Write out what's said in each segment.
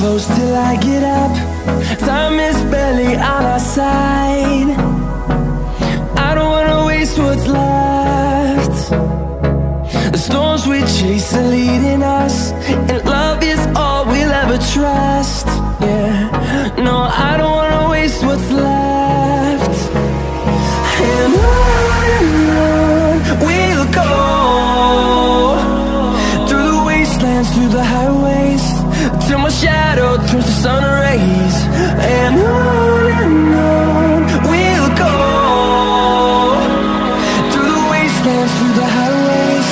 close till I get up. Time is barely on our side. I don't wanna waste what's left. The storms we chase are leading us, and love is all we'll ever trust. Yeah, no, I don't wanna waste what's left. And on we'll go, through the wastelands, through the highways, till my shadow turns to sun rays. And on we'll go, through the wastelands, through the highways,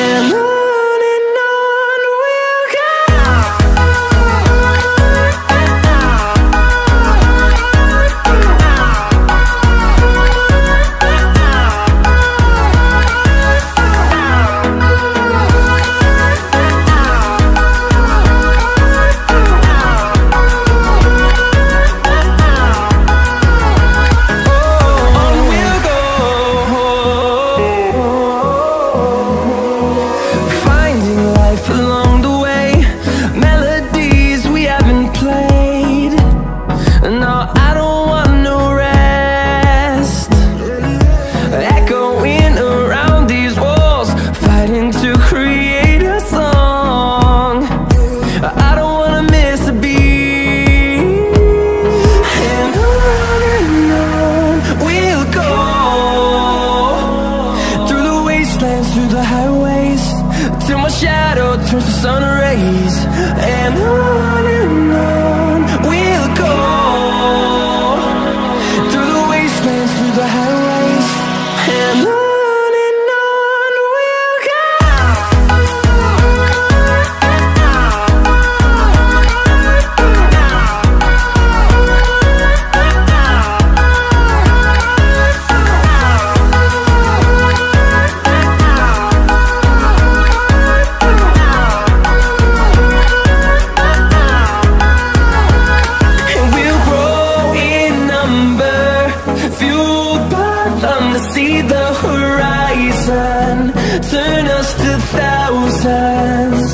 and on we'll go. Along the way, melodies we haven't played. No, I don't want no rest. Echoing around these walls, fighting to create a song. I don't wanna miss a beat. And on we'll go, through the wastelands, through the highways, till my shadow turns to sun rays. And on we'll go, through the wastelands, through the highways, and on we'll go. See the horizon, turn us to thousands.